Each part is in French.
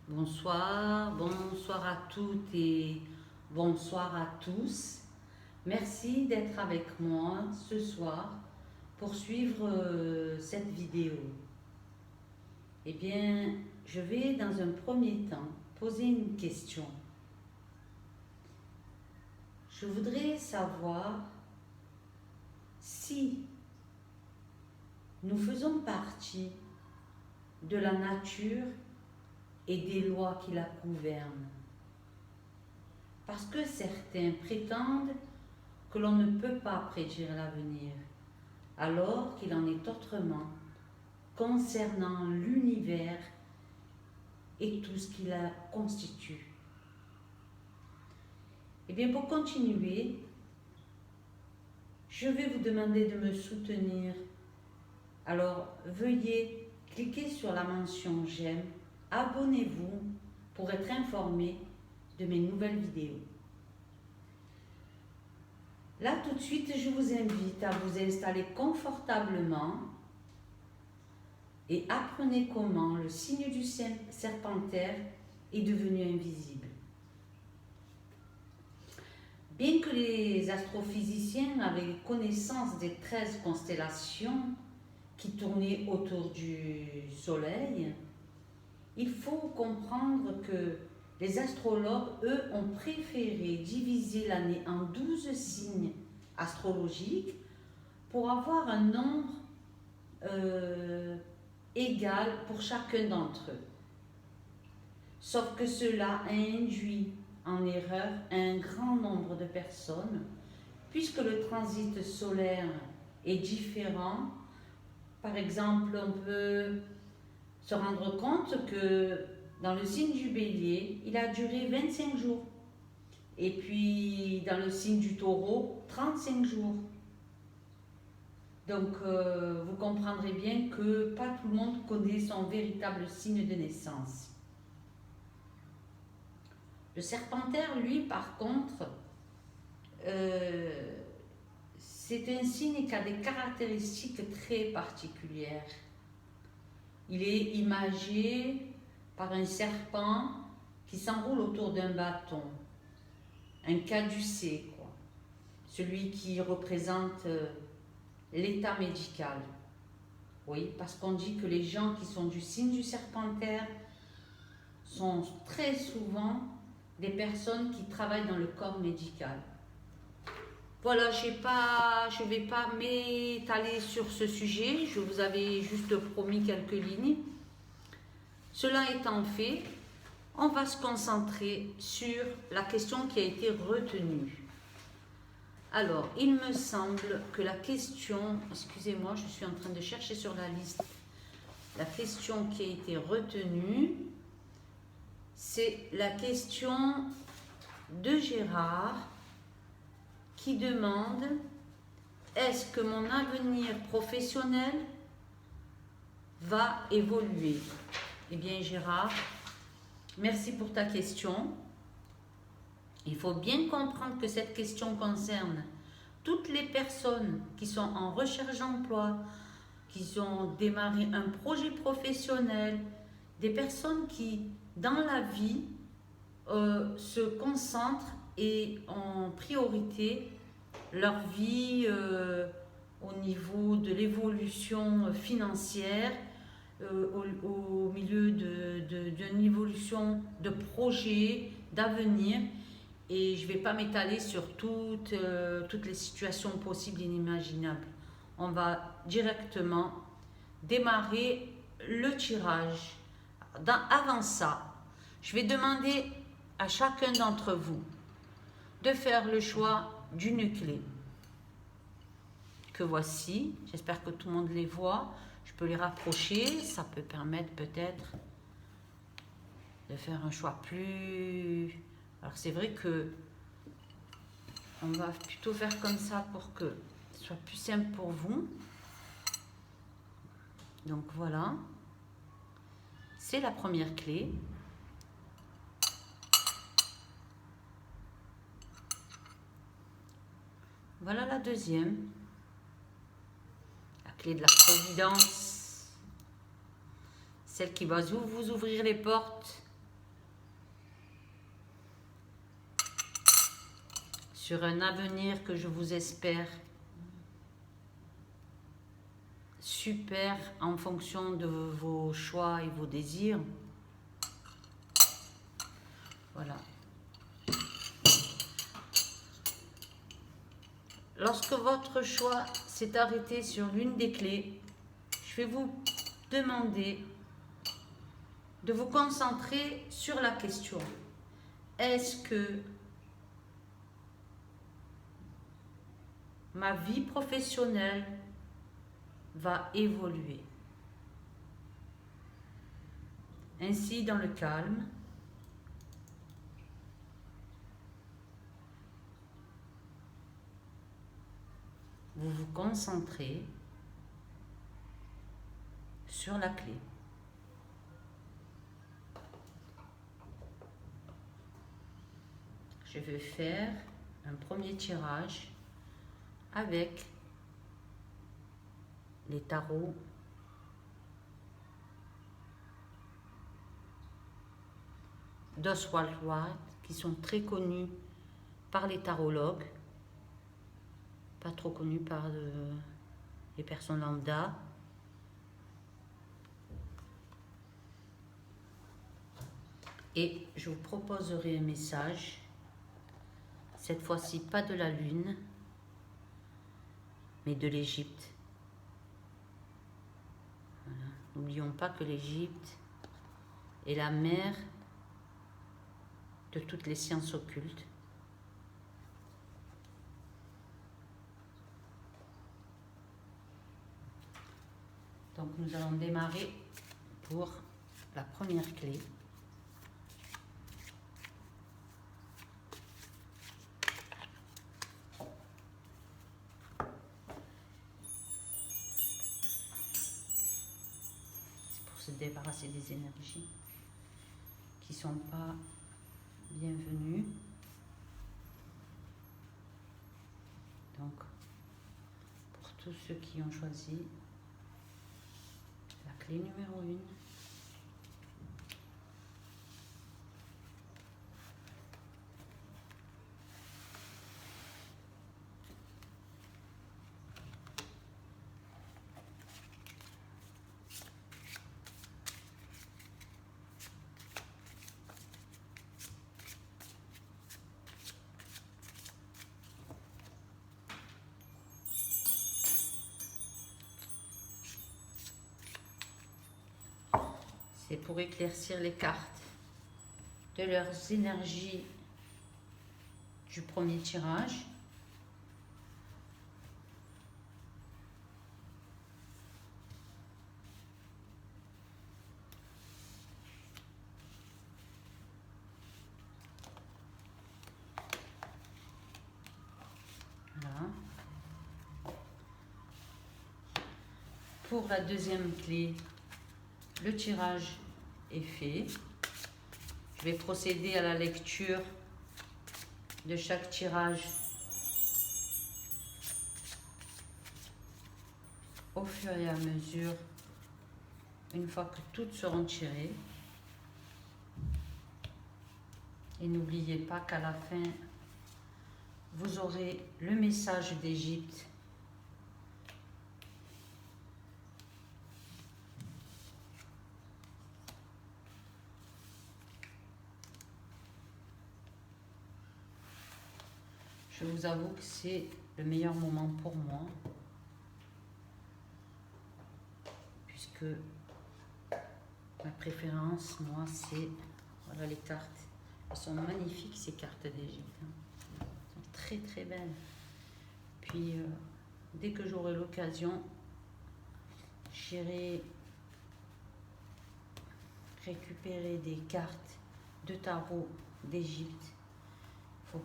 Bonsoir à toutes et bonsoir à tous. Merci d'être avec moi ce soir pour suivre cette vidéo. Eh bien, je vais dans un premier temps poser une question. Je voudrais savoir si nous faisons partie de la nature et des lois qui la gouvernent. Parce que certains prétendent que l'on ne peut pas prédire l'avenir, alors qu'il en est autrement concernant l'univers et tout ce qui la constitue. Eh bien, pour continuer, je vais vous demander de me soutenir. Alors, veuillez cliquer sur la mention j'aime, abonnez-vous pour être informé de mes nouvelles vidéos. Là, tout de suite, je vous invite à vous installer confortablement et apprenez comment le signe du serpentaire est devenu invisible. Bien que les astrophysiciens avaient connaissance des 13 constellations qui tournaient autour du Soleil, il faut comprendre que les astrologues, eux, ont préféré diviser l'année en 12 signes astrologiques pour avoir un nombre égal pour chacun d'entre eux. Sauf que cela a induit en erreur un grand nombre de personnes, puisque le transit solaire est différent. Par exemple, on peut se rendre compte que dans le signe du Bélier, il a duré 25 jours. Et puis dans le signe du Taureau, 35 jours. Donc vous comprendrez bien que pas tout le monde connaît son véritable signe de naissance. Le serpentaire, lui, par contre, c'est un signe qui a des caractéristiques très particulières. Il est imagé par un serpent qui s'enroule autour d'un bâton, un caducée, quoi. Celui qui représente l'état médical. Oui, parce qu'on dit que les gens qui sont du signe du serpentaire sont très souvent des personnes qui travaillent dans le corps médical. Voilà, je ne vais pas m'étaler sur ce sujet, je vous avais juste promis quelques lignes. Cela étant fait, on va se concentrer sur la question qui a été retenue. Alors, il me semble que la question, excusez-moi, je suis en train de chercher sur la liste, la question qui a été retenue, c'est la question de Gérard qui demande: est-ce que mon avenir professionnel va évoluer? Eh bien Gérard, merci pour ta question. Il faut bien comprendre que cette question concerne toutes les personnes qui sont en recherche d'emploi, qui ont démarré un projet professionnel, des personnes qui, dans la vie, se concentrent et en priorité leur vie au niveau de l'évolution financière, au milieu d'une évolution de projet, d'avenir. Et je ne vais pas m'étaler sur toutes les situations possibles et inimaginables. On va directement démarrer le tirage. Avant ça, je vais demander à chacun d'entre vous de faire le choix d'une clé que voici. J'espère que tout le monde les voit. Je peux les rapprocher, ça peut permettre peut-être de faire un choix plus... Alors c'est vrai que on va plutôt faire comme ça pour que ce soit plus simple pour vous. Donc voilà, c'est la première clé. Voilà la deuxième, la clé de la providence, celle qui va vous ouvrir les portes sur un avenir que je vous espère super en fonction de vos choix et vos désirs. Voilà. Lorsque votre choix s'est arrêté sur l'une des clés, je vais vous demander de vous concentrer sur la question. Est-ce que ma vie professionnelle va évoluer? Ainsi, dans le calme, vous vous concentrez sur la clé. Je vais faire un premier tirage avec les tarots d'Oswald Ward, qui sont très connus par les tarologues, pas trop connus par les personnes lambda. Et je vous proposerai un message, cette fois-ci pas de la Lune, mais de l'Égypte. Voilà. N'oublions pas que l'Égypte est la mère de toutes les sciences occultes. Donc nous allons démarrer pour la première clé. Se débarrasser des énergies qui ne sont pas bienvenues. Donc, pour tous ceux qui ont choisi la clé numéro 1, c'est pour éclaircir les cartes de leurs énergies du premier tirage. Voilà. Pour la deuxième clé, le tirage est fait. Je vais procéder à la lecture de chaque tirage au fur et à mesure, une fois que toutes seront tirées. Et n'oubliez pas qu'à la fin, vous aurez le message d'Égypte. Je vous avoue que c'est le meilleur moment pour moi, puisque ma préférence, moi, c'est... Voilà les cartes. Elles sont magnifiques, ces cartes d'Égypte. Elles sont très très belles. Puis, dès que j'aurai l'occasion, j'irai récupérer des cartes de tarot d'Égypte. Il ne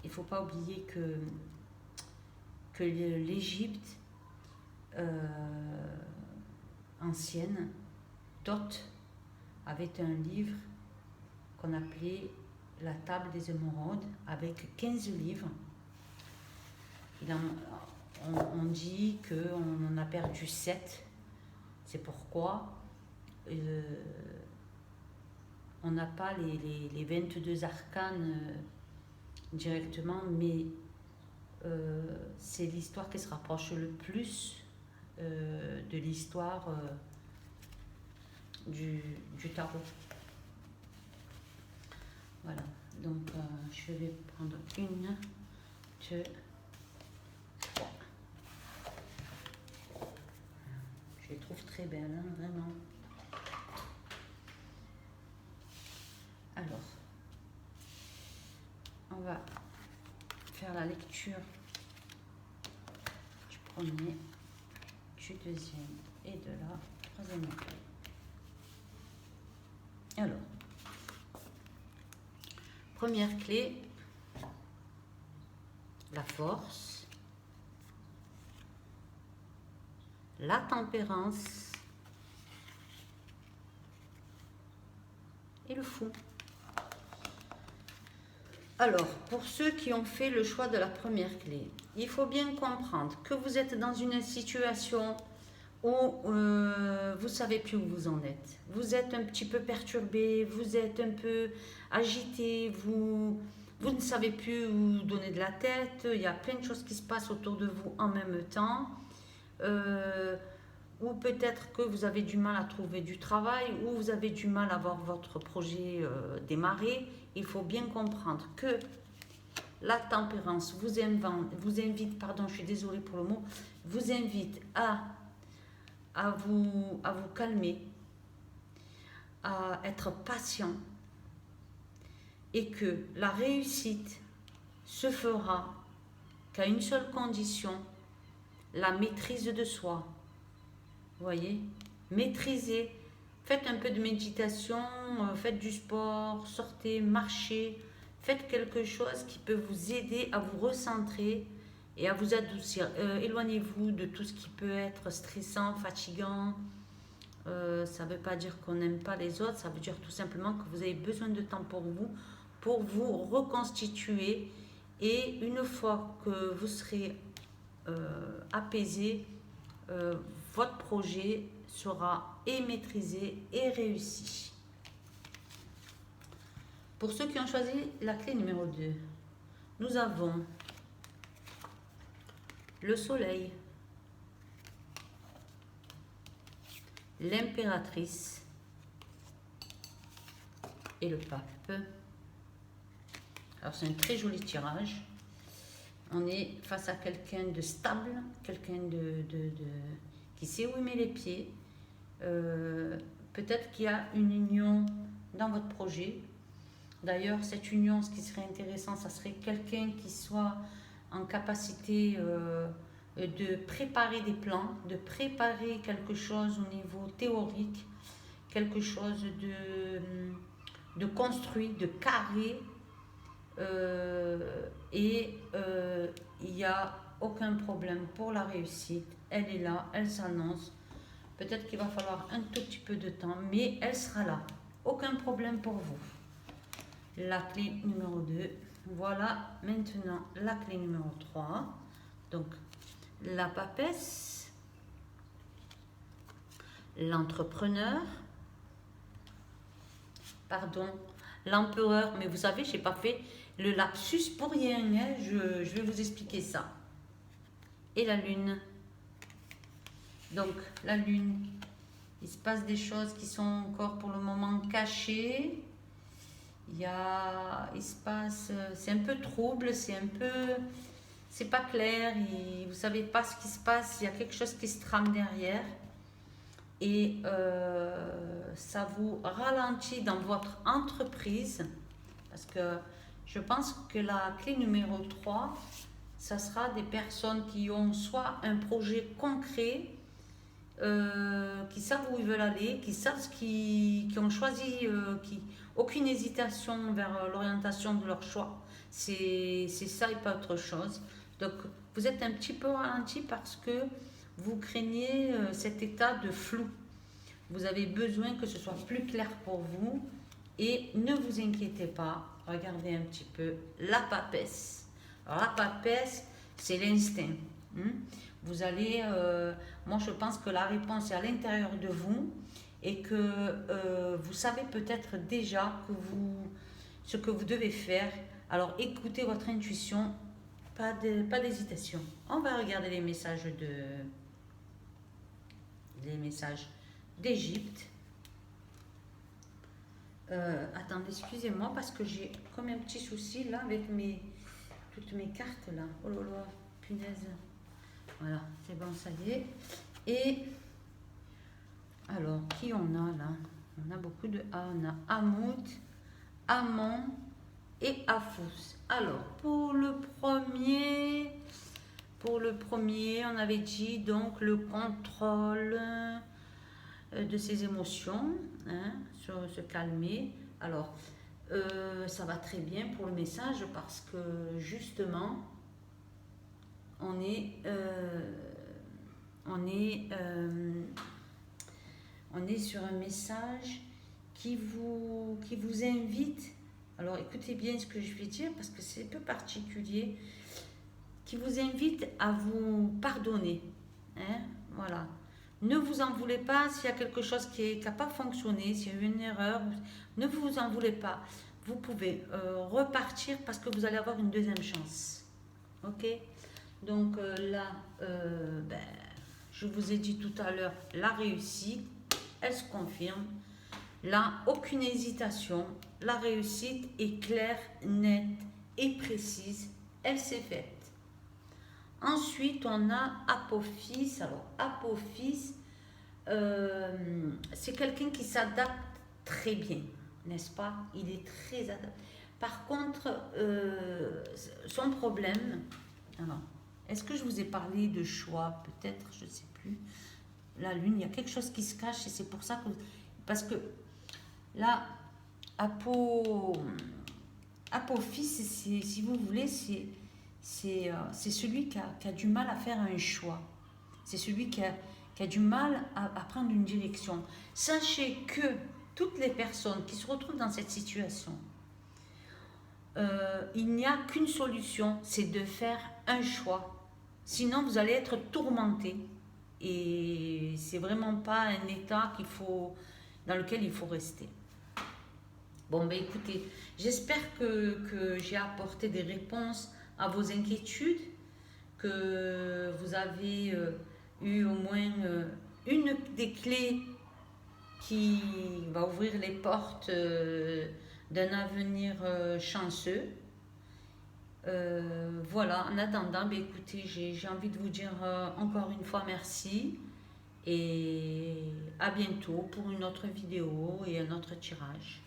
faut pas oublier que l'Égypte ancienne, Thoth, avait un livre qu'on appelait la table des émeraudes, avec 15 livres. On dit qu'on en a perdu 7. C'est pourquoi on n'a pas les 22 arcanes directement, mais c'est l'histoire qui se rapproche le plus de l'histoire du tarot. Voilà, donc je vais prendre 1, 2, 3. Je les trouve très belles, hein, vraiment. Alors, on va faire la lecture du premier, du deuxième et de la troisième. Alors, première clé, la force, la tempérance et le fou. Alors, pour ceux qui ont fait le choix de la première clé, il faut bien comprendre que vous êtes dans une situation où vous ne savez plus où vous en êtes. Vous êtes un petit peu perturbé, vous êtes un peu agité, vous ne savez plus où donner de la tête, il y a plein de choses qui se passent autour de vous en même temps. Ou peut-être que vous avez du mal à trouver du travail, ou vous avez du mal à voir votre projet démarrer. Il faut bien comprendre que la tempérance vous invite, pardon, je suis désolée pour le mot, vous invite à vous calmer, à être patient, et que la réussite se fera qu'à une seule condition, la maîtrise de soi. Vous voyez, maîtrisez, faites un peu de méditation, faites du sport, sortez, marchez, faites quelque chose qui peut vous aider à vous recentrer et à vous adoucir. Éloignez-vous de tout ce qui peut être stressant, fatigant. Ça ne veut pas dire qu'on n'aime pas les autres, ça veut dire tout simplement que vous avez besoin de temps pour vous reconstituer. Et une fois que vous serez apaisé, votre projet sera et maîtrisé et réussi. Pour ceux qui ont choisi la clé numéro 2, nous avons le soleil, l'impératrice et le pape. Alors c'est un très joli tirage. On est face à quelqu'un de stable, quelqu'un qui sait où il met les pieds. Peut-être qu'il y a une union dans votre projet. D'ailleurs, cette union, ce qui serait intéressant, ça serait quelqu'un qui soit en capacité de préparer des plans, de préparer quelque chose au niveau théorique, quelque chose de construit, de carré. Il n'y a aucun problème pour la réussite. Elle est là, elle s'annonce. Peut-être qu'il va falloir un tout petit peu de temps, mais elle sera là. Aucun problème pour vous. La clé numéro 2. Voilà maintenant la clé numéro 3. Donc, la papesse, l'entrepreneur, pardon, l'empereur, mais vous savez, je n'ai pas fait le lapsus pour rien, hein. Je vais vous expliquer ça. Et la lune. Donc, la lune, il se passe des choses qui sont encore pour le moment cachées. Il se passe, c'est un peu trouble, c'est pas clair, vous ne savez pas ce qui se passe, il y a quelque chose qui se trame derrière. Et ça vous ralentit dans votre entreprise, parce que je pense que la clé numéro 3, ça sera des personnes qui ont soit un projet concret, qui savent où ils veulent aller, qui savent qui ont choisi, aucune hésitation vers l'orientation de leur choix. C'est ça et pas autre chose. Donc vous êtes un petit peu ralenti parce que vous craignez cet état de flou. Vous avez besoin que ce soit plus clair pour vous et ne vous inquiétez pas. Regardez un petit peu la papesse. Alors, la papesse, c'est l'instinct. Vous allez, moi je pense que la réponse est à l'intérieur de vous et que vous savez peut-être déjà ce que vous devez faire. Alors écoutez votre intuition, pas d'hésitation. On va regarder les messages d'Égypte. Attendez, excusez-moi parce que j'ai comme un petit souci là avec toutes mes cartes là. Oh là là, punaise. Voilà, c'est bon, ça y est. Et alors, qui on a là? On a beaucoup de A. On a Hamout, Amon et Afous. Alors, pour le premier, on avait dit donc le contrôle de ses émotions, hein, se calmer. Alors, ça va très bien pour le message parce que justement, on est sur un message qui vous invite. Alors écoutez bien ce que je vais dire parce que c'est un peu particulier, qui vous invite à vous pardonner, hein, voilà. Ne vous en voulez pas s'il y a quelque chose qui n'a pas fonctionné, s'il y a eu une erreur, ne vous en voulez pas. Vous pouvez repartir parce que vous allez avoir une deuxième chance. Ok? Donc là, je vous ai dit tout à l'heure, la réussite, elle se confirme. Là, aucune hésitation. La réussite est claire, nette et précise. Elle s'est faite. Ensuite, on a Apophis. Alors, Apophis, c'est quelqu'un qui s'adapte très bien, n'est-ce pas? Il est très adapté. Par contre, son problème... Alors, est-ce que je vous ai parlé de choix? Peut-être, je ne sais plus. La lune, il y a quelque chose qui se cache et c'est pour ça que... Parce que là, Apophis, si vous voulez, c'est celui qui a du mal à faire un choix. C'est celui qui a du mal à prendre une direction. Sachez que toutes les personnes qui se retrouvent dans cette situation, il n'y a qu'une solution, c'est de faire un choix. Sinon, vous allez être tourmenté. Et c'est vraiment pas un état dans lequel il faut rester. Bon, ben écoutez, j'espère que j'ai apporté des réponses à vos inquiétudes, que vous avez eu au moins une des clés qui va ouvrir les portes d'un avenir chanceux. Voilà, en attendant, ben écoutez, j'ai envie de vous dire encore une fois merci et à bientôt pour une autre vidéo et un autre tirage.